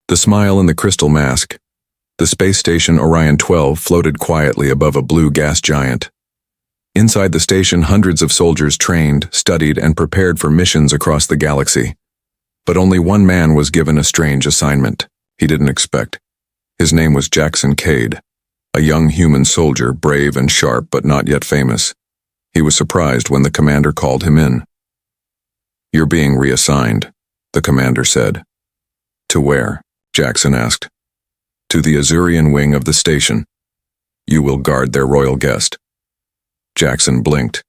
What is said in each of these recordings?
The smile and the crystal mask. The space station Orion 12 floated quietly above a blue gas giant. Inside the station, hundreds of soldiers trained, studied, and prepared for missions across the galaxy. But only one man was given a strange assignment he didn't expect. His name was Jackson Cade, a young human soldier, brave and sharp but not yet famous. He was surprised when the commander called him in. "You're being reassigned," the commander said. "To where?" Jackson asked. "To the Azurian wing of the station. You will guard their royal guest." Jackson blinked.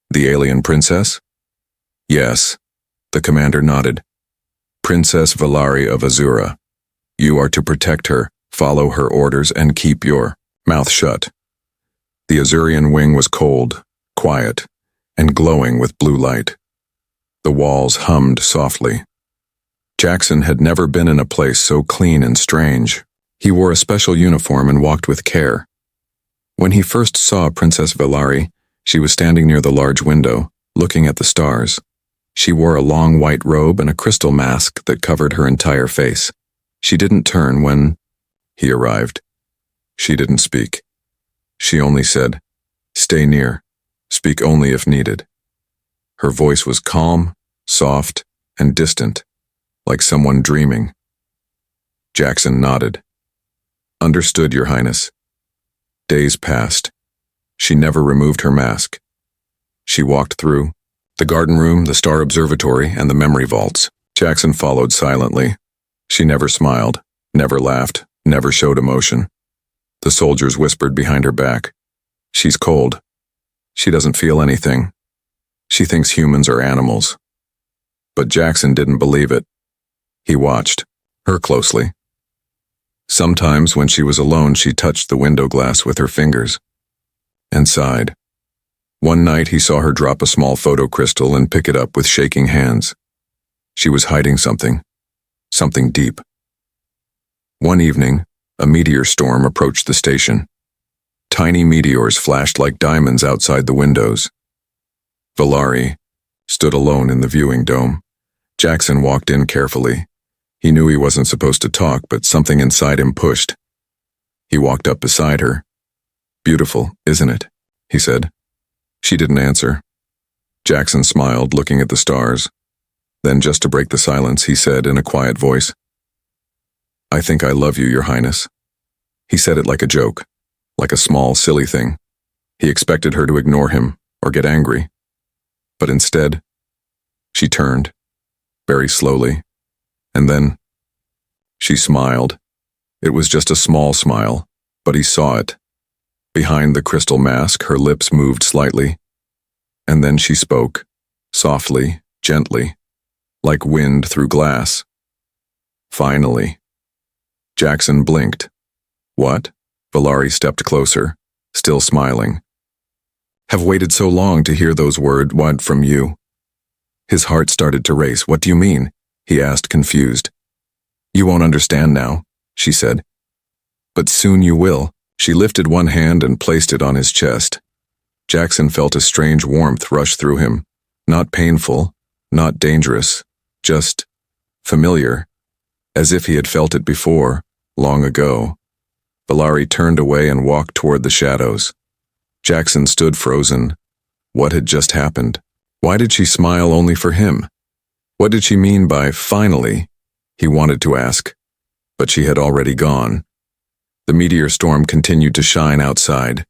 "The alien princess?" "Yes," the commander nodded. "Princess Valari of Azura. You are to protect her, follow her orders, and keep your mouth shut." The Azurian wing was cold, quiet, and glowing with blue light. The walls hummed softly. Jackson had never been in a place so clean and strange. He wore a special uniform and walked with care. When he first saw Princess Valari, she was standing near the large window, looking at the stars. She wore a long white robe and a crystal mask that covered her entire face. She didn't turn when he arrived. She didn't speak. She only said, "Stay near. Speak only if needed." Her voice was calm, soft, and distant, like someone dreaming. Jackson nodded. "Understood, Your Highness." Days passed. She never removed her mask. She walked through the garden room, the star observatory, and the memory vaults. Jackson followed silently. She never smiled, never laughed, never showed emotion. The soldiers whispered behind her back, "She's cold. She doesn't feel anything. She thinks humans are animals." But Jackson didn't believe it. He watched her closely. Sometimes when she was alone, she touched the window glass with her fingers and sighed. One night he saw her drop a small photo crystal and pick it up with shaking hands. She was hiding something deep. One evening, a meteor storm approached the station. Tiny meteors flashed like diamonds outside the windows. Valari stood alone in the viewing dome. Jackson walked in carefully. He knew he wasn't supposed to talk, but something inside him pushed. He walked up beside her. "Beautiful, isn't it?" he said. She didn't answer. Jackson smiled, looking at the stars. Then, just to break the silence, he said in a quiet voice, "I think I love you, Your Highness." He said it like a joke, like a small, silly thing. He expected her to ignore him or get angry. But instead, she turned, very slowly, and then she smiled. It was just a small smile, but he saw it. Behind the crystal mask, her lips moved slightly, and then she spoke, softly, gently, like wind through glass. "Finally." Jackson blinked. "What?" Valari stepped closer, still smiling. "Have waited so long to hear those words from you." His heart started to race. "What do you mean?" he asked, confused. "You won't understand now," she said. "But soon you will." She lifted one hand and placed it on his chest. Jackson felt a strange warmth rush through him. Not painful, not dangerous, just familiar, as if he had felt it before, long ago. Valari turned away and walked toward the shadows. Jackson stood frozen. What had just happened? Why did she smile only for him? What did she mean by "finally"? He wanted to ask, but she had already gone. The meteor storm continued to shine outside,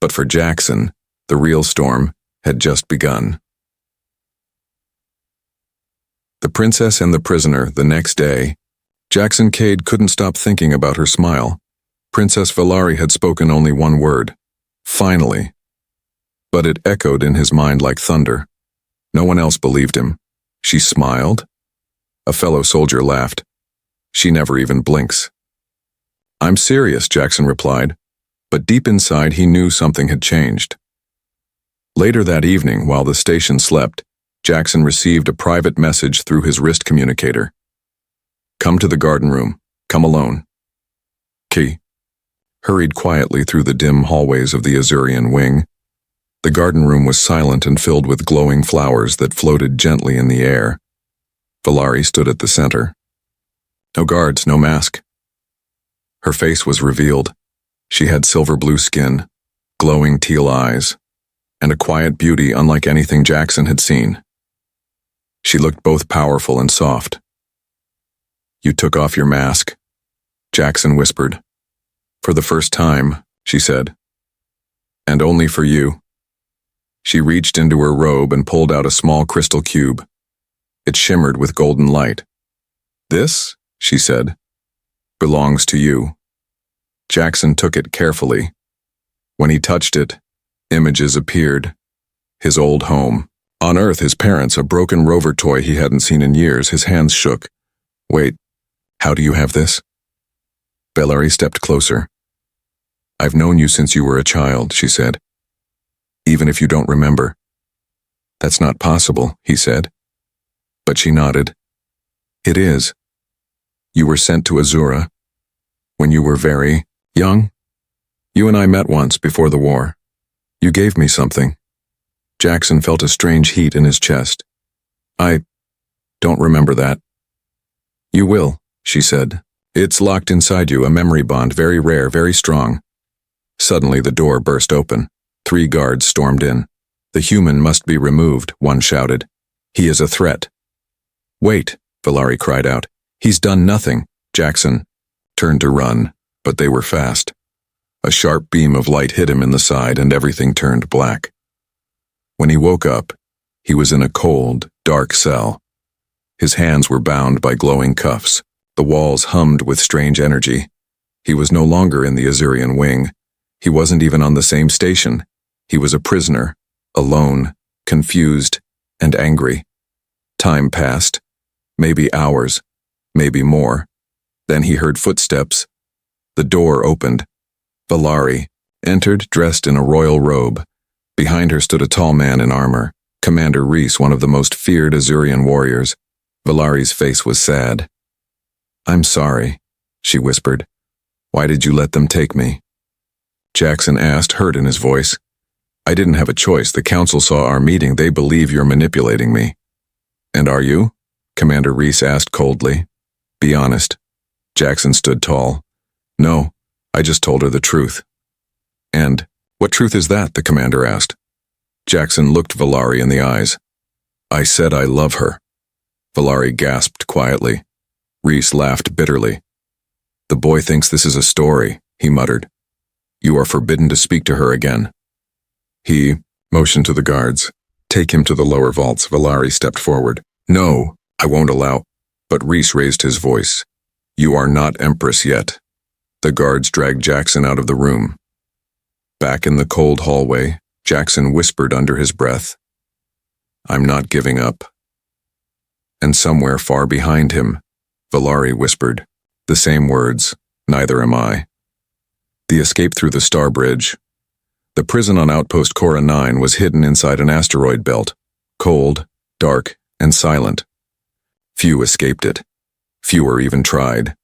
but for Jackson, the real storm had just begun. The princess and the prisoner. The next day, Jackson Cade couldn't stop thinking about her smile. Princess Valari had spoken only one word, "finally." But it echoed in his mind like thunder. No one else believed him. She smiled? A fellow soldier laughed. "She never even blinks." "I'm serious," Jackson replied, but deep inside he knew something had changed. Later that evening, while the station slept, Jackson received a private message through his wrist communicator. "Come to the garden room. Come alone." Key hurried quietly through the dim hallways of the Azurian wing. The garden room was silent and filled with glowing flowers that floated gently in the air. Valari stood at the center. No guards, no mask. Her face was revealed. She had silver blue skin, glowing teal eyes, and a quiet beauty unlike anything Jackson had seen. She looked both powerful and soft. "You took off your mask," Jackson whispered. "For the first time," she said. "And only for you." She reached into her robe and pulled out a small crystal cube. It shimmered with golden light. "This," she said, "belongs to you." Jackson took it carefully. When he touched it, images appeared. His old home. On Earth, his parents, a broken rover toy he hadn't seen in years. His hands shook. "Wait, how do you have this?" Valerie stepped closer. "I've known you since you were a child," she said. "Even if you don't remember." "That's not possible," he said. But she nodded. "It is. You were sent to Azura when you were very young. You and I met once before the war. You gave me something." Jackson felt a strange heat in his chest. "I don't remember that." "You will," she said. "It's locked inside you, a memory bond, very rare, very strong." Suddenly the door burst open. 3 guards stormed in. "The human must be removed," one shouted. "He is a threat." "Wait," Valerie cried out. "He's done nothing." Jackson turned to run, but they were fast. A sharp beam of light hit him in the side and everything turned black. When he woke up, he was in a cold, dark cell. His hands were bound by glowing cuffs. The walls hummed with strange energy. He was no longer in the Azurian wing. He wasn't even on the same station. He was a prisoner, alone, confused, and angry. Time passed. Maybe hours, maybe more. Then he heard footsteps. The door opened. Valerie entered dressed in a royal robe. Behind her stood a tall man in armor, Commander Reese, one of the most feared Azurian warriors. Valerie's face was sad. "I'm sorry," she whispered. "Why did you let them take me?" Jackson asked, hurt in his voice. "I didn't have a choice. The council saw our meeting. They believe you're manipulating me." "And are you?" Commander Reese asked coldly. "Be honest." Jackson stood tall. "No, I just told her the truth." "And what truth is that?" the commander asked. Jackson looked Valerie in the eyes. "I said I love her." Valerie gasped quietly. Reese laughed bitterly. "The boy thinks this is a story," he muttered. "You are forbidden to speak to her again." He motioned to the guards. "Take him to the lower vaults." Valerie stepped forward. "No, I won't allow." But Reese raised his voice. "You are not Empress yet." The guards dragged Jackson out of the room. Back in the cold hallway, Jackson whispered under his breath, "I'm not giving up." And somewhere far behind him, Valerie whispered, the same words, "Neither am I." The escape through the Star Bridge. The prison on Outpost Cora 9 was hidden inside an asteroid belt, cold, dark, and silent. Few escaped it. Fewer even tried.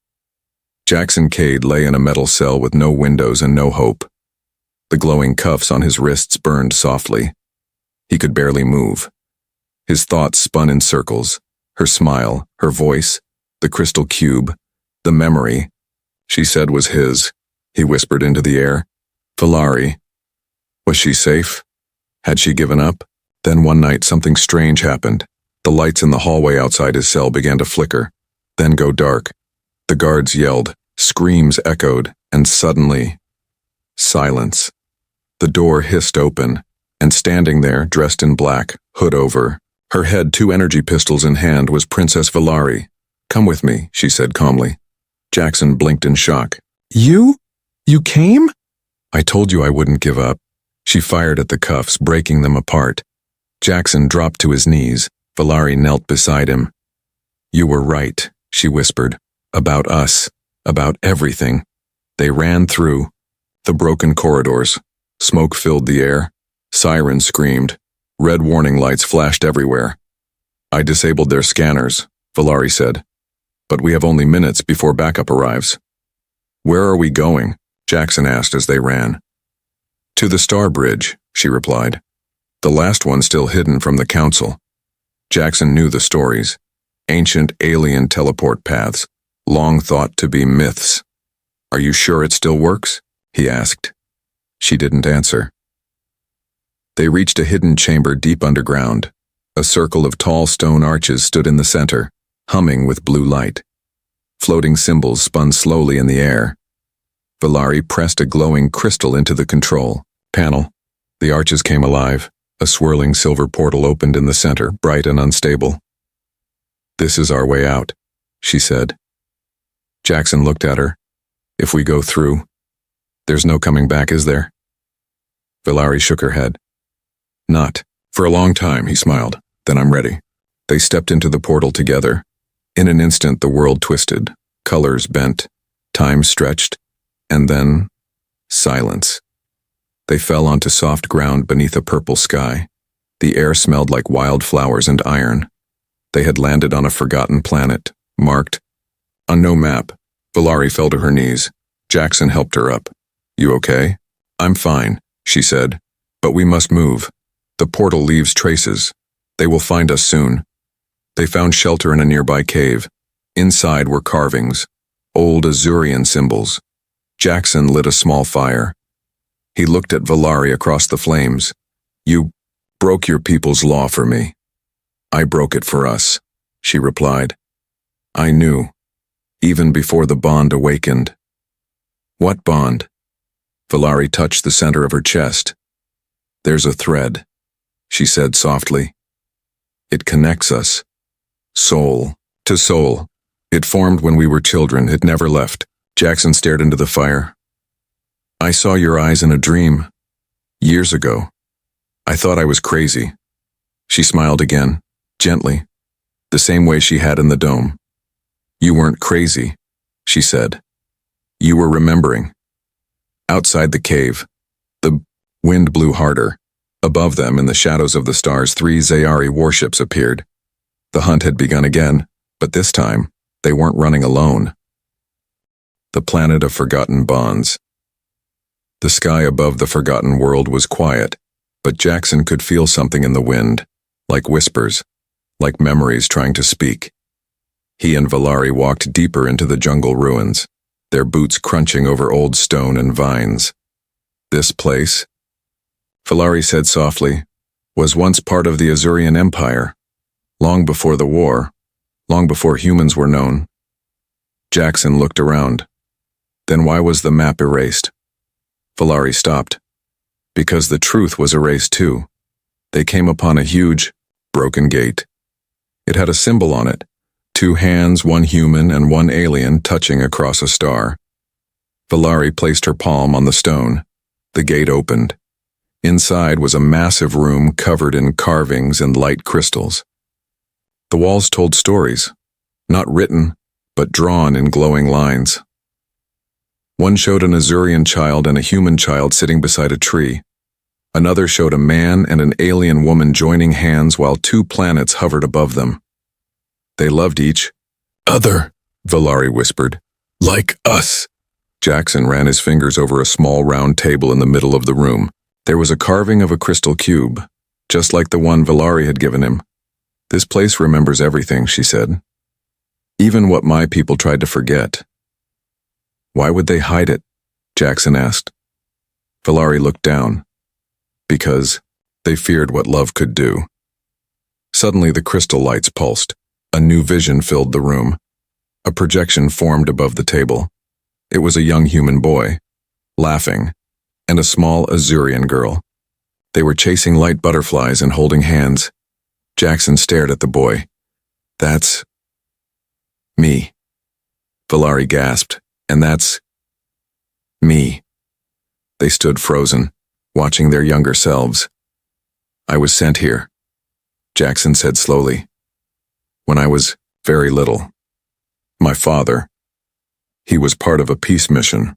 Jackson Cade lay in a metal cell with no windows and no hope. The glowing cuffs on his wrists burned softly. He could barely move. His thoughts spun in circles. Her smile, her voice, the crystal cube, the memory she said was his. He whispered into the air. Valerie. Was she safe? Had she given up? Then one night something strange happened. The lights in the hallway outside his cell began to flicker, then go dark. The guards yelled, screams echoed, and suddenly, silence. The door hissed open, and standing there, dressed in black, hood over, her head 2 energy pistols in hand, was Princess Valerie. "Come with me," she said calmly. Jackson blinked in shock. "You? You came?" "I told you I wouldn't give up." She fired at the cuffs, breaking them apart. Jackson dropped to his knees. Valerie knelt beside him. "You were right," she whispered. "About us. About everything." They ran through the broken corridors. Smoke filled the air. Sirens screamed. Red warning lights flashed everywhere. "I disabled their scanners," Valerie said. "But we have only minutes before backup arrives." "Where are we going?" Jackson asked as they ran. "To the Star Bridge," she replied. "The last one still hidden from the council." Jackson knew the stories. Ancient alien teleport paths, long thought to be myths. Are you sure it still works? He asked. She didn't answer. They reached a hidden chamber deep underground. A circle of tall stone arches stood in the center, humming with blue light. Floating symbols spun slowly in the air. Valari pressed a glowing crystal into the control panel. The arches came alive. A swirling silver portal opened in the center, bright and unstable. "This is our way out," she said. Jackson looked at her. "If we go through, there's no coming back, is there?" Valari shook her head. "Not for a long time," he smiled. "Then I'm ready." They stepped into the portal together. In an instant, the world twisted, colors bent, time stretched, and then silence. They fell onto soft ground beneath a purple sky. The air smelled like wildflowers and iron. They had landed on a forgotten planet, marked. On no map, Valari fell to her knees. Jackson helped her up. "You okay?" "I'm fine," she said. "But we must move. The portal leaves traces. They will find us soon." They found shelter in a nearby cave. Inside were carvings, old Azurian symbols. Jackson lit a small fire. He looked at Valari across the flames. "You broke your people's law for me." "I broke it for us," she replied. "I knew, even before the bond awakened." "What bond?" Valari touched the center of her chest. "There's a thread," she said softly. "It connects us. Soul to soul. It formed when we were children. It never left." Jackson stared into the fire. "I saw your eyes in a dream. Years ago. I thought I was crazy." She smiled again, gently, the same way she had in the dome. "You weren't crazy," she said. "You were remembering." Outside the cave, the wind blew harder. Above them, in the shadows of the stars, 3 Zayari warships appeared. The hunt had begun again, but this time, they weren't running alone. The planet of forgotten bonds. The sky above the forgotten world was quiet, but Jackson could feel something in the wind, like whispers, like memories trying to speak. He and Valari walked deeper into the jungle ruins, their boots crunching over old stone and vines. "This place," Valari said softly, "was once part of the Azurian Empire, long before the war, long before humans were known." Jackson looked around. "Then why was the map erased?" Valari stopped. "Because the truth was erased too. They came upon a huge, broken gate. It had a symbol on it, 2 hands, 1 human and 1 alien touching across a star." Valari placed her palm on the stone. The gate opened. Inside was a massive room covered in carvings and light crystals. The walls told stories, not written, but drawn in glowing lines. One showed an Azurian child and a human child sitting beside a tree. Another showed a man and an alien woman joining hands while 2 planets hovered above them. They loved each other, Valari whispered. "Like us." Jackson ran his fingers over a small round table in the middle of the room. There was a carving of a crystal cube, just like the one Valari had given him. "This place remembers everything," she said. "Even what my people tried to forget." "Why would they hide it?" Jackson asked. Valari looked down. "Because they feared what love could do." Suddenly the crystal lights pulsed. A new vision filled the room. A projection formed above the table. It was a young human boy, laughing, and a small Azurian girl. They were chasing light butterflies and holding hands. Jackson stared at the boy. "That's me," Valari gasped. "And that's me." They stood frozen, watching their younger selves. "I was sent here," Jackson said slowly. "When I was very little. My father, he was part of a peace mission.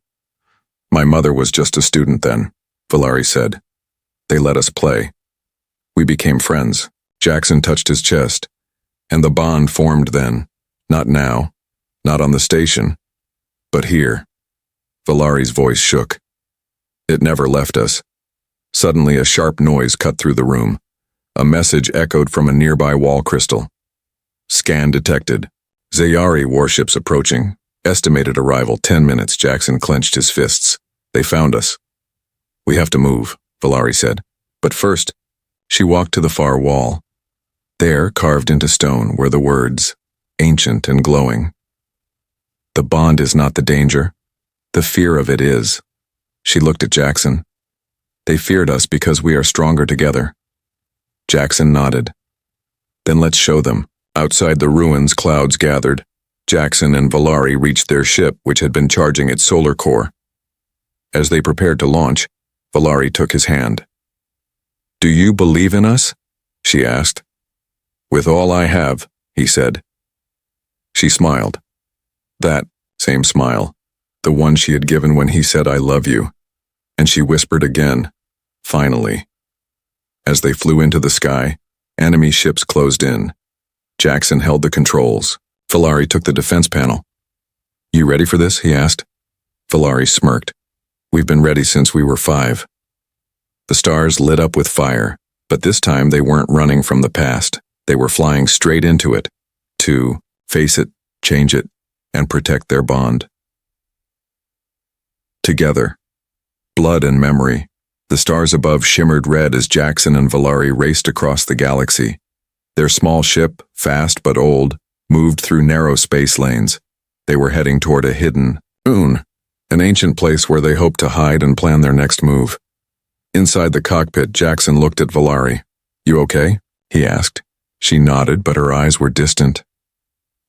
My mother was just a student then," Valari said. "They let us play. We became friends." Jackson touched his chest, and the bond formed then. Not now, not on the station, but here. Valari's voice shook. "It never left us." Suddenly a sharp noise cut through the room. A message echoed from a nearby wall crystal. "Scan detected. Zayari warships approaching. Estimated arrival 10 minutes. Jackson clenched his fists. They found us. We have to move, Valari said. But first, she walked to the far wall. There, carved into stone, were the words, ancient and glowing. The bond is not the danger. The fear of it is. She looked at Jackson. They feared us because we are stronger together. Jackson nodded. Then let's show them. Outside the ruins, clouds gathered. Jackson and Valari reached their ship, which had been charging its solar core. As they prepared to launch, Valari took his hand. "Do you believe in us?" she asked. "With all I have," he said. She smiled. That same smile, the one she had given when he said, "I love you." And she whispered again, "Finally." As they flew into the sky, enemy ships closed in. Jackson held the controls. Valari took the defense panel. "You ready for this?" he asked. Valari smirked. "We've been ready since we were 5. The stars lit up with fire, but this time they weren't running from the past. They were flying straight into it, to face it, change it, and protect their bond. Together, blood and memory, the stars above shimmered red as Jackson and Valari raced across the galaxy. Their small ship, fast but old, moved through narrow space lanes. They were heading toward a hidden an ancient place where they hoped to hide and plan their next move. Inside the cockpit, Jackson looked at Valari. "You okay?" he asked. She nodded, but her eyes were distant.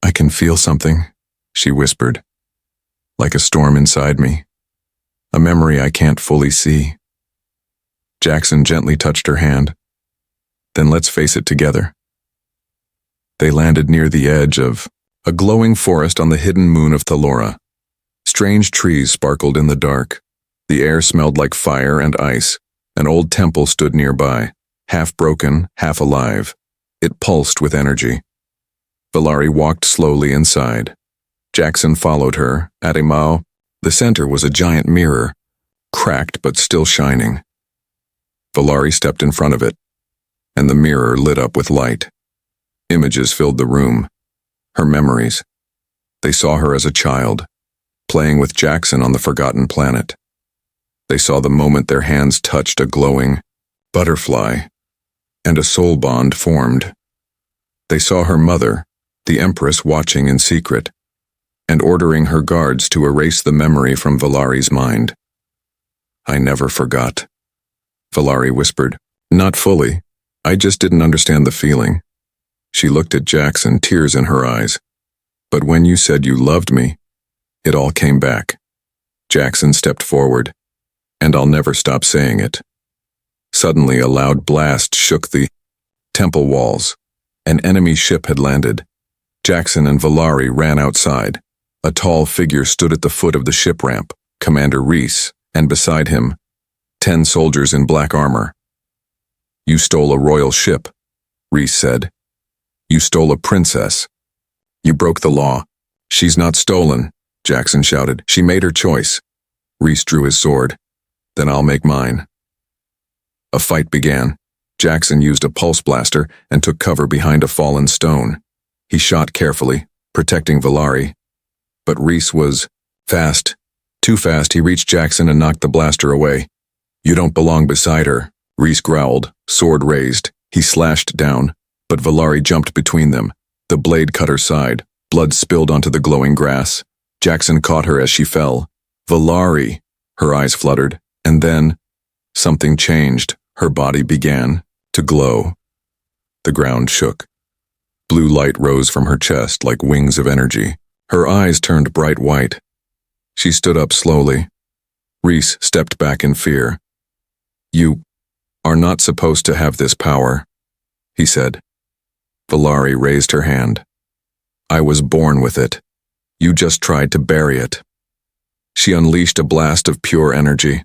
"I can feel something," she whispered. "Like a storm inside me. A memory I can't fully see." Jackson gently touched her hand. "Then let's face it together." They landed near the edge of a glowing forest on the hidden moon of Thalora. Strange trees sparkled in the dark. The air smelled like fire and ice. An old temple stood nearby, half broken, half alive. It pulsed with energy. Valari walked slowly inside. Jackson followed her. At Imao, the center was a giant mirror, cracked but still shining. Valari stepped in front of it, and the mirror lit up with light. Images filled the room. Her memories. They saw her as a child, playing with Jackson on the forgotten planet. They saw the moment their hands touched a glowing butterfly, and a soul bond formed. They saw her mother, the Empress, watching in secret, and ordering her guards to erase the memory from Valari's mind. "I never forgot," Valari whispered. "Not fully. I just didn't understand the feeling." She looked at Jackson, tears in her eyes. "But when you said you loved me, it all came back." Jackson stepped forward. "And I'll never stop saying it." Suddenly, a loud blast shook the temple walls. An enemy ship had landed. Jackson and Valari ran outside. A tall figure stood at the foot of the ship ramp, Commander Reese, and beside him, 10 soldiers in black armor. "You stole a royal ship," Reese said. "You stole a princess. You broke the law." "She's not stolen," Jackson shouted. "She made her choice." Reese drew his sword. "Then I'll make mine." A fight began. Jackson used a pulse blaster and took cover behind a fallen stone. He shot carefully, protecting Valari. But Reese was fast. Too fast. He reached Jackson and knocked the blaster away. "You don't belong beside her," Reese growled, sword raised. He slashed down, but Valari jumped between them. The blade cut her side. Blood spilled onto the glowing grass. Jackson caught her as she fell. "Valari!" Her eyes fluttered. And then, something changed. Her body began to glow. The ground shook. Blue light rose from her chest like wings of energy. Her eyes turned bright white. She stood up slowly. Reese stepped back in fear. "You are not supposed to have this power," he said. Valari raised her hand. "I was born with it. You just tried to bury it." She unleashed a blast of pure energy.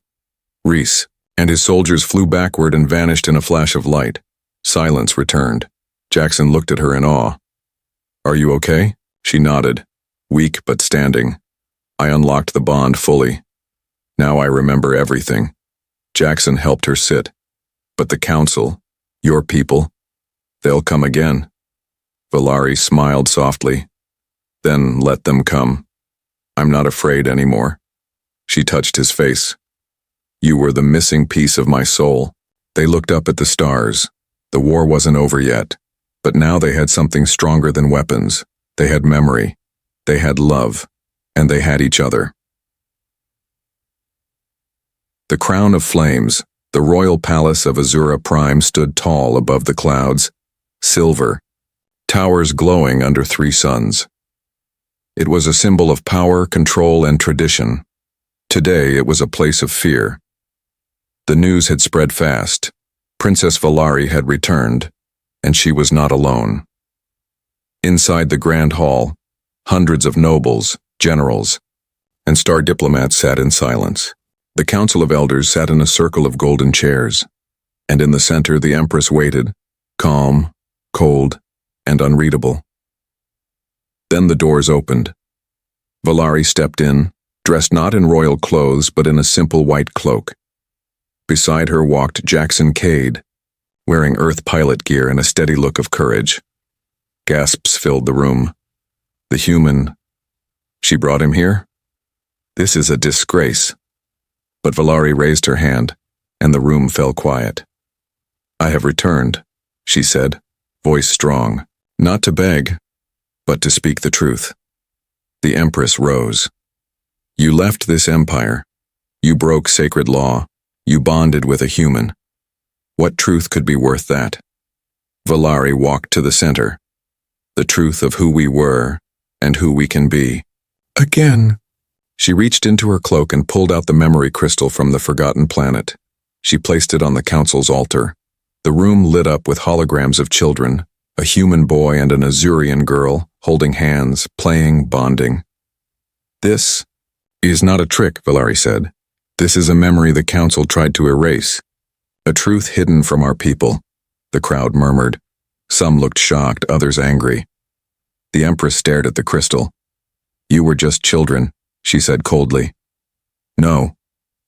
Reese and his soldiers flew backward and vanished in a flash of light. Silence returned. Jackson looked at her in awe. "Are you okay?" She nodded, weak but standing. "I unlocked the bond fully. Now I remember everything." Jackson helped her sit. "But the council, your people, they'll come again." Valari smiled softly. "Then let them come. I'm not afraid anymore. She touched his face. You were the missing piece of my soul. They looked up at the stars. The war wasn't over yet, but now they had something stronger than weapons. They had memory, they had love, and they had each other. The crown of flames, the royal palace of Azura Prime, stood tall above the clouds, silver, towers glowing under 3 suns. It was a symbol of power, control, and tradition. Today it was a place of fear. The news had spread fast. Princess Valari had returned, and she was not alone. Inside the grand hall, hundreds of nobles, generals, and star diplomats sat in silence. The council of elders sat in a circle of golden chairs, and in the center the empress waited, calm, cold, and unreadable. Then the doors opened. Valari stepped in, dressed not in royal clothes but in a simple white cloak. Beside her walked Jackson Cade, wearing Earth pilot gear and a steady look of courage. Gasps filled the room. The human. She brought him here? This is a disgrace. But Valari raised her hand, and the room fell quiet. I have returned, she said, voice strong, not to beg, but to speak the truth. The Empress rose. You left this empire. You broke sacred law. You bonded with a human. What truth could be worth that? Valari walked to the center. The truth of who we were and who we can be. Again. She reached into her cloak and pulled out the memory crystal from the forgotten planet. She placed it on the council's altar. The room lit up with holograms of children, a human boy and an Azurian girl, holding hands, playing, bonding. This is not a trick, Valari said. This is a memory the council tried to erase. A truth hidden from our people. The crowd murmured. Some looked shocked, others angry. The Empress stared at the crystal. You were just children, she said coldly. No,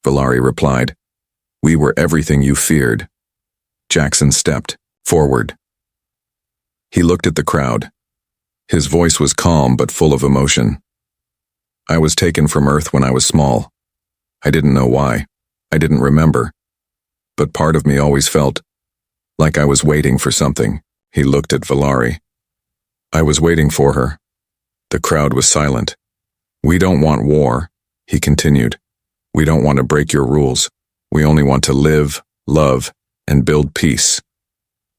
Valari replied. We were everything you feared. Jackson stepped forward. He looked at the crowd. His voice was calm but full of emotion. I was taken from Earth when I was small. I didn't know why. I didn't remember. But part of me always felt like I was waiting for something. He looked at Valari. I was waiting for her. The crowd was silent. We don't want war, he continued. We don't want to break your rules. We only want to live, love, and build peace.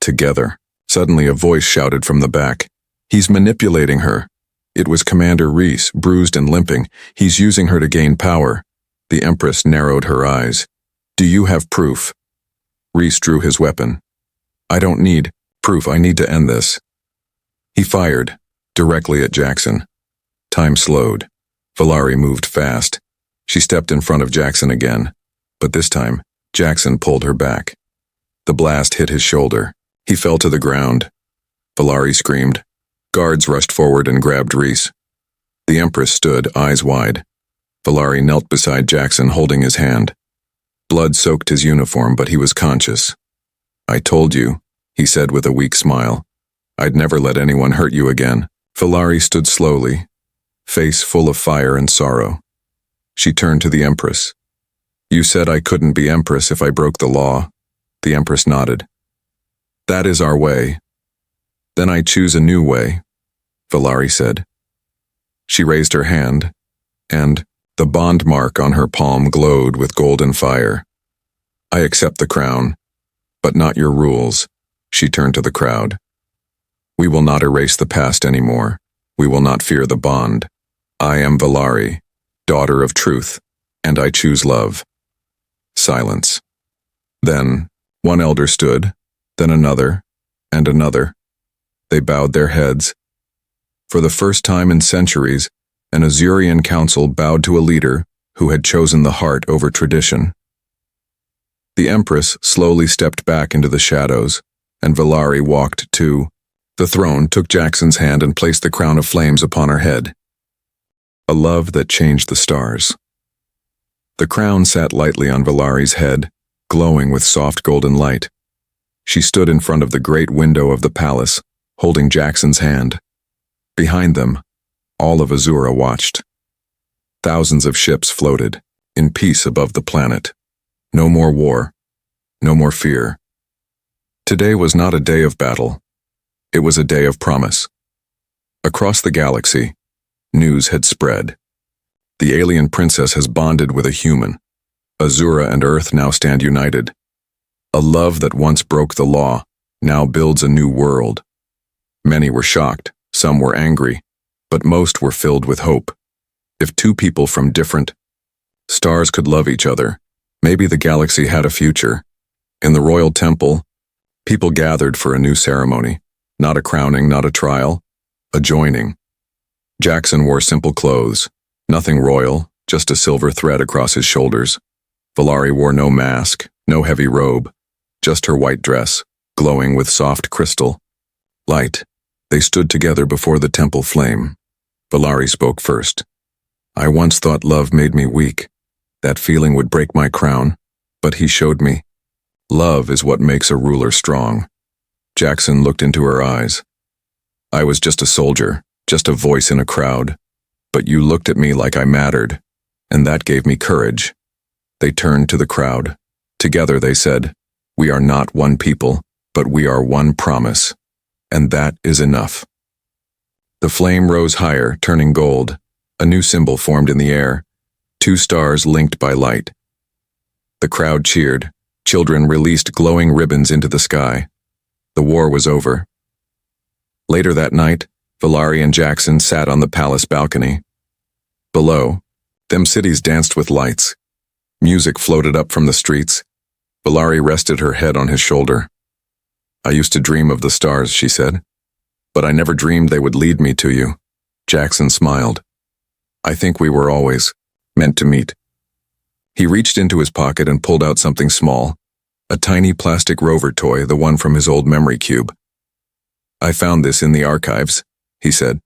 Together. Suddenly a voice shouted from the back. He's manipulating her. It was Commander Reese, bruised and limping. He's using her to gain power. The Empress narrowed her eyes. Do you have proof? Reese drew his weapon. I don't need proof. I need to end this. He fired, directly at Jackson. Time slowed. Valari moved fast. She stepped in front of Jackson again, but this time, Jackson pulled her back. The blast hit his shoulder. He fell to the ground. Valari screamed. Guards rushed forward and grabbed Reese. The Empress stood, eyes wide. Valari knelt beside Jackson, holding his hand. Blood soaked his uniform, but he was conscious. I told you, he said with a weak smile. I'd never let anyone hurt you again. Valari stood slowly, face full of fire and sorrow. She turned to the Empress. You said I couldn't be Empress if I broke the law. The Empress nodded. That is our way. Then I choose a new way, Valari said. She raised her hand, and the bond mark on her palm glowed with golden fire. I accept the crown, but not your rules. She turned to the crowd. We will not erase the past anymore. We will not fear the bond. I am Valari, daughter of truth, and I choose love. Silence. Then, one elder stood, then another, and another. They bowed their heads. For the first time in centuries, an Azurian council bowed to a leader who had chosen the heart over tradition. The Empress slowly stepped back into the shadows, and Valari walked to the throne, took Jackson's hand and placed the crown of flames upon her head. A love that changed the stars. The crown sat lightly on Valari's head, glowing with soft golden light. She stood in front of the great window of the palace, holding Jackson's hand. Behind them, all of Azura watched. Thousands of ships floated, in peace above the planet. No more war. No more fear. Today was not a day of battle. It was a day of promise. Across the galaxy, news had spread. The alien princess has bonded with a human. Azura and Earth now stand united. A love that once broke the law now builds a new world. Many were shocked, some were angry, but most were filled with hope. If two people from different stars could love each other, maybe the galaxy had a future. In the royal temple, people gathered for a new ceremony. Not a crowning, not a trial, a joining. Jackson wore simple clothes, nothing royal, just a silver thread across his shoulders. Valari wore no mask, no heavy robe, just her white dress, glowing with soft crystal light. They stood together before the temple flame. Valari spoke first. I once thought love made me weak. That feeling would break my crown, but he showed me. Love is what makes a ruler strong. Jackson looked into her eyes. I was just a soldier, just a voice in a crowd, but you looked at me like I mattered, and that gave me courage. They turned to the crowd. Together they said, we are not one people, but we are one promise, and that is enough. The flame rose higher, turning gold. A new symbol formed in the air, two stars linked by light. The crowd cheered. Children released glowing ribbons into the sky. The war was over. Later that night, Valari and Jackson sat on the palace balcony. Below, them cities danced with lights. Music floated up from the streets. Valari rested her head on his shoulder. I used to dream of the stars, she said, but I never dreamed they would lead me to you. Jackson smiled. I think we were always meant to meet. He reached into his pocket and pulled out something small, a tiny plastic rover toy, the one from his old memory cube. I found this in the archives, he said.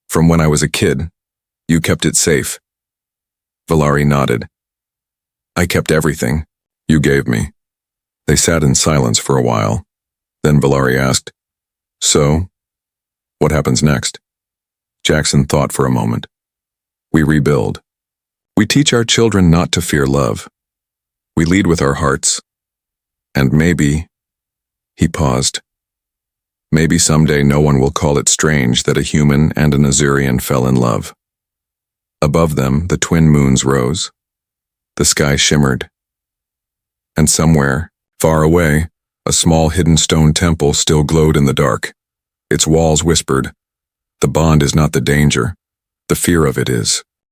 From when I was a kid, you kept it safe. Valari nodded. I kept everything you gave me. They sat in silence for a while. Then Valari asked, so, what happens next? Jackson thought for a moment. We rebuild. We teach our children not to fear love. We lead with our hearts. And maybe, he paused, maybe someday no one will call it strange that a human and an Azurian fell in love. Above them, the twin moons rose. The sky shimmered. And somewhere, far away, a small hidden stone temple still glowed in the dark. Its walls whispered, the bond is not the danger, the fear of it is.